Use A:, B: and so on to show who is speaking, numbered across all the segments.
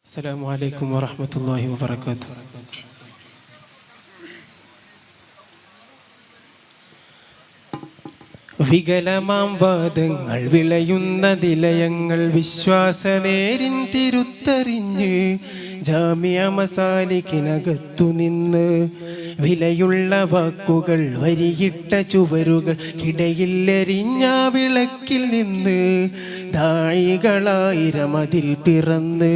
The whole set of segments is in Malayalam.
A: السلام عليكم ورحمة الله وبركاته. വികലമാം വാദങ്ങൾ വിളയുന്ന നിലയങ്ങൾ വിശ്വാസനേരിൻ തിരുത്തറിഞ്ഞ് ജാമിയ മസാലിക്കിനകത്തു നിന്ന് വിലയുള്ള വാക്കുകൾ വരിയിട്ട ചുവരുകൾ കിടയിൽ എറിഞ്ഞ വിളക്കിൽ നിന്ന് ദായികളായിരം അതിൽ പിറന്ന്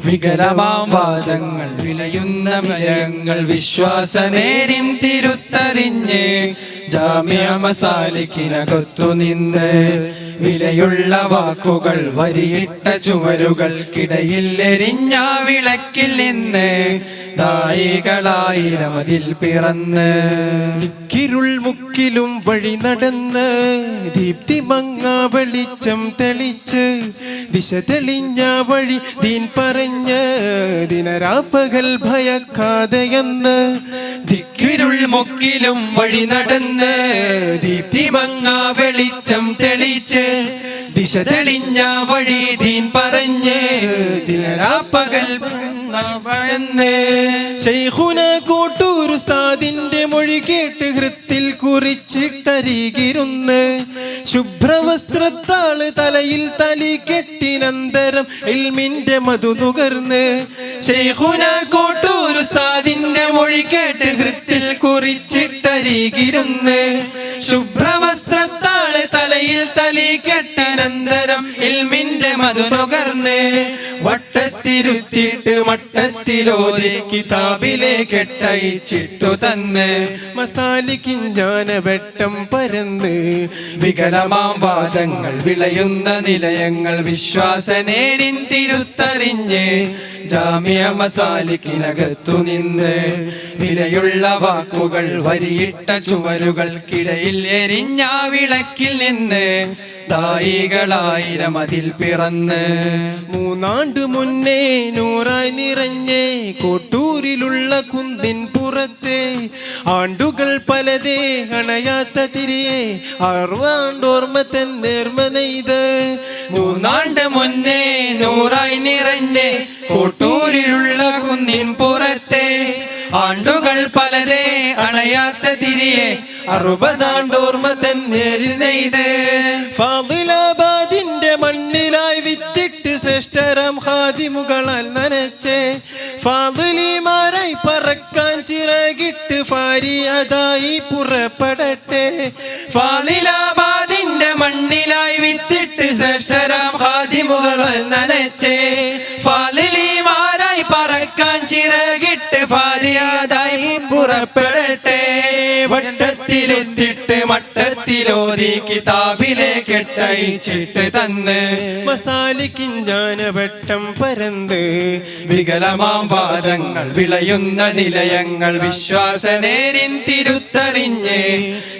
B: വികലമാം വാദങ്ങൾ വിളയുന്ന നിലയങ്ങൾ വിശ്വാസനേരിൻ തിരുത്തറിഞ്ഞ് ജാമിയ മസാലിക്കിനകത്തു നിന്ന് വിലയുള്ള വാക്കുകൾ വരിയിട്ട ചുവരുകൾക്കിടയിൽ എരിഞ്ഞ വിളക്കിൽ നിന്ന് ദായികളായിരം അതിൽ പിറന്ന്
A: കിരുൾ മുക്കിലും വഴി നടന്ന് ദീപ്തിമങ്ങ വെളിച്ചം തെളിച്ച് ദിശ തെളിഞ്ഞ വഴി ദീൻ പറഞ്ഞ് ദിനരാപ്പകൽ ഭയക്കാതെയെന്ന്
B: ദിക്കിരുൾ മുക്കിലും വഴി നടന്ന് ദീപ്തിമങ്ങ വെളിച്ചം തെളിച്ച് ദിശ തെളിഞ്ഞ വഴി ദീൻ പറഞ്ഞ് ദിനരാപ്പകൽ
A: ശൈഖുന കോട്ടൂർ ഉസ്താദിന്റെ മൊഴി കേട്ട് ഹൃത്തിൽ കുറിച്ചിട്ടരികിരുന്ന് ശുഭ്രവസ്ത്രത്താള് തലയിൽ തലി കെട്ടിനന്തരം ഇൽമിന്റെ മധു നുകർന്ന്
B: ശൈഖുന കോട്ടൂർ ഉസ്താദിന്റെ മൊഴി കേട്ട് ഹൃത്തിൽ കുറിച്ചിട്ടരികിരുന്ന് ശുഭ്രവസ്ത്രത്താള് തലയിൽ തലി കെട്ടിനന്തരം ഇൽമിന്റെ മധു നുകർന്ന് വട്ടത്തിരുത്തിയിട്ട് മട്ടത്തിലോതി കിതാബിലെ കെട്ടയിച്ചിട്ടു തന്ന്
A: മസാലിക്കിൻ ജ്ഞാനവെട്ടം പരന്ന്
B: വികലമാം വാദങ്ങൾ വിളയുന്ന നിലയങ്ങൾ വിശ്വാസനേരിൻ തിരുത്തറിഞ്ഞ് ജാമിയ മസാലിക്കിനകത്തു നിന്ന് വിലയുള്ള വാക്കുകൾ വരിയിട്ട ചുവരുകൾക്കിടയിൽ എരിഞ്ഞ വിളക്കിൽ നിന്ന് ദായികളായിരം അതിൽ പിറന്ന്
A: 3 ആണ്ട് മുന്നേ നൂറായി നിറഞ്ഞേ കോട്ടൂരിലുള്ള കുന്നിൻ പുറത്തെ ആണ്ടുകൾ പലതേ അണയാത്ത തിരിയെ 60 ആണ്ടോർമ്മ തെന്നേർമ നെയ്ത്
B: 3 ആണ്ട് മുന്നേ നൂറായി നിറഞ്ഞേ കോട്ടൂരിലുള്ള കുന്നിൻ പുറത്തെ ആണ്ടുകൾ പലതേ അണയാത്ത തിരിയെ 60 ആണ്ടോർമ്മ തെന്നേരിൽ നെയ്ത്
A: ഫാദിലാബാദിന്റെ മണ്ണിലായി വിത്തിട്ട് ശ്രേഷ്ഠരാം ഖാദിമുകളാൽ നനച്ചേ ഫാദിലിമാരായി പറക്കാൻ ചിറകിട്ട് ഫാരിയതായി പുറപ്പെടട്ടെ
B: ഫാദിലാബാദിന്റെ മണ്ണിലായി വിത്തിട്ട് ശ്രേഷ്ഠരാം ഖാദിമുകളാൽ നനച്ചേ ഫാദിലിമാരായി പറക്കാൻ ചിറകിട്ട് ഫാരിയതായി പുറപ്പെടട്ടെ വട്ടത്തിലെത്തിട്ട് മട്ടത്തിലോതി കിതാബിലെ കെട്ടയിച്ചിട്ട് തന്ന്
A: മസാലിക്കിൻ ജ്ഞാനവെട്ടം പരന്ന്
B: വികലമാം വാദങ്ങൾ വിളയുന്ന നിലയങ്ങൾ വിശ്വാസനേരിൻ തിരുത്തറിഞ്ഞ്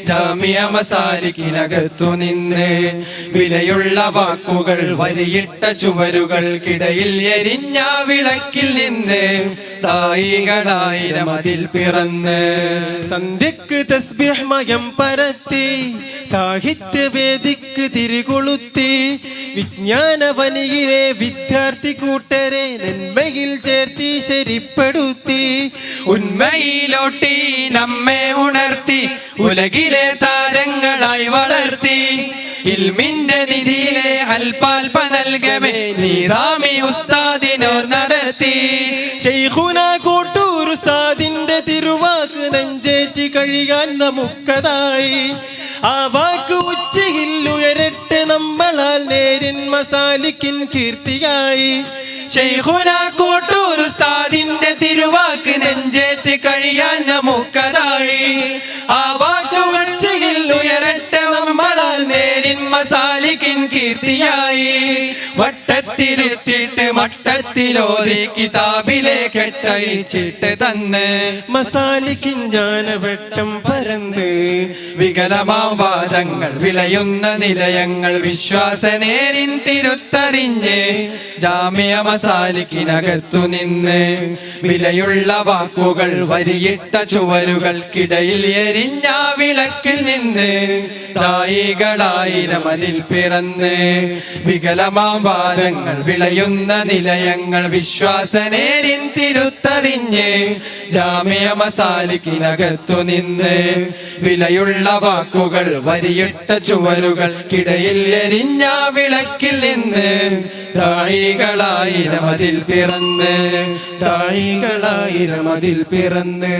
B: ജാമിയ മസാലിക്കിനകത്തു നിന്ന് വിലയുള്ള വാക്കുകൾ വരിയിട്ട ചുവരുകൾക്കിടയിൽ എരിഞ്ഞ വിളക്കിൽ നിന്ന് ദായികളായിരം അതിൽ പിറന്ന്
A: സന്ധ്യക്ക് തസ്ബീഹ് മയം പരത്തി സാഹിത്യവേദിക്ക് തിരികൊളുത്തി വിജ്ഞാനവനിയിലെ വിദ്യാർത്ഥി കൂട്ടരെ നന്മയിൽ ചേർത്തി ശരിപ്പെടുത്തി
B: ഉന്മയിലോട്ടി നമ്മെ ഉണർത്തി ഉലകിലെ താരങ്ങളായി വളർത്തി ഇൽമിന്റെ നിധിയിലെ അൽപാൽപ നൽകമേ നിസാമി ഉസ്താദിനോർ നടത്തി
A: ശൈഖുന കോട്ടൂർ ഉസ്താദിന്റെ തിരുവാക്ക് നെഞ്ചേറ്റി കഴിയാൻ നമുക്കതായി ആ വാക്ക് ഉച്ചയിൽ ഉയരട്ടെ നമ്മളാൽ നേരിൻ മസാലിക്കിൻ കീർത്തിയായി
B: ശൈഖുന കോട്ടൂർ ഉസ്താദിന്റെ തിരുവാക്ക് നെഞ്ചേറ്റ് കഴിയാൻ നമുക്കതായി ആ വാക്ക് ഉച്ചയിൽ ഉയരട്ടെ നമ്മളാൽ നേരിൻ മസാലിക്കിൻ കീർത്തിയായി വട്ടത്തിരുത്തിട്ട് മട്ടത്തിലോതി കിതാബിലെ കെട്ടയിച്ചിട്ട് തന്ന്
A: മസാലിക്കിൻ ജ്ഞാനവെട്ടം പരന്ന്
B: വികലമാം വാദങ്ങൾ വിളയുന്ന നിലയങ്ങൾ വിശ്വാസനേരിൻ തിരുത്തറിഞ്ഞ് ജാമിയ മസാലിക്കിനകത്തു നിന്ന് വിലയുള്ള വാക്കുകൾ വരിയിട്ട ചുവരുകൾക്കിടയിൽ എരിഞ്ഞ വിളക്കിൽ നിന്ന് ദായികളായിരം അതിൽ പിറന്ന് വികലമാം വാദങ്ങൾ വിളയുന്ന നിലയങ്ങൾ വിശ്വാസനേരിൻ തിരുത്തറിഞ്ഞ് ജാമിയ മസാലിക്കിനകത്തു നിന്ന് വിലയുള്ള വാക്കുകൾ വരിയിട്ട ചുവരുകൾ കിടയിൽ എരിഞ്ഞ വിളക്കിൽ നിന്ന് ദായികളായിരം അതിൽ പിറന്ന്
A: ദായികളായിരം അതിൽ പിറന്ന്